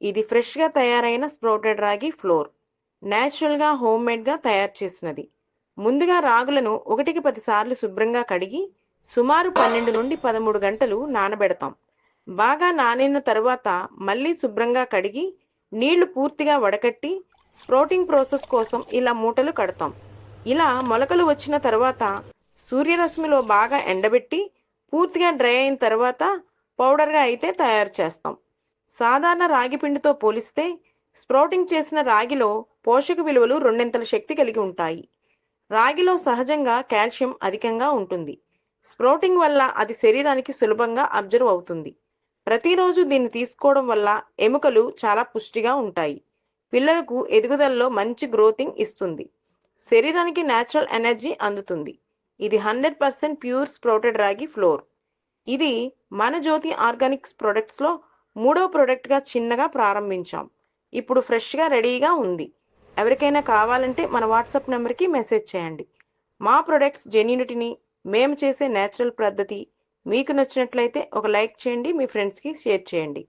ఇది ఫ్రెష్గా తయారైన స్ప్రౌటెడ్ రాగి ఫ్లోర్. న్యాచురల్గా హోమ్మేడ్గా తయారు చేసినది. ముందుగా రాగులను 1కి 10 సార్లు శుభ్రంగా కడిగి సుమారు 12 నుండి 13 గంటలు నానబెడతాం. బాగా నానిన తరువాత మళ్ళీ శుభ్రంగా కడిగి నీళ్లు పూర్తిగా వడకట్టి స్ప్రౌటింగ్ ప్రాసెస్ కోసం ఇలా మూటలు కడతాం. ఇలా మొలకలు వచ్చిన తర్వాత సూర్యరశ్మిలో బాగా ఎండబెట్టి పూర్తిగా డ్రై అయిన తర్వాత పౌడర్గా అయితే తయారు చేస్తాం. సాధారణ రాగి పిండితో పోలిస్తే స్ప్రౌటింగ్ చేసిన రాగిలో పోషక విలువలు రెండింతల శక్తి కలిగి ఉంటాయి. రాగిలో సహజంగా కాల్షియం అధికంగా ఉంటుంది. స్ప్రౌటింగ్ వల్ల అది శరీరానికి సులభంగా అబ్జర్వ్ అవుతుంది. ప్రతిరోజు దీన్ని తీసుకోవడం వల్ల ఎముకలు చాలా పుష్టిగా ఉంటాయి. పిల్లలకు ఎదుగుదలలో మంచి గ్రోతింగ్ ఇస్తుంది. శరీరానికి న్యాచురల్ ఎనర్జీ అందుతుంది. ఇది 100% ప్యూర్ స్ప్రౌటెడ్ రాగి ఫ్లోర్. ఇది మన జ్యోతి ఆర్గానిక్స్ ప్రొడక్ట్స్లో 3వ ప్రోడక్ట్గా చిన్నగా ప్రారంభించాం. ఇప్పుడు ఫ్రెష్గా రెడీగా ఉంది. ఎవరికైనా కావాలంటే మన వాట్సాప్ నెంబర్కి మెసేజ్ చేయండి. మా ప్రొడక్ట్స్ జెన్యూనిటీని, మేము చేసే నేచురల్ పద్ధతి మీకు నచ్చినట్లయితే ఒక లైక్ చేయండి, మీ ఫ్రెండ్స్కి షేర్ చేయండి.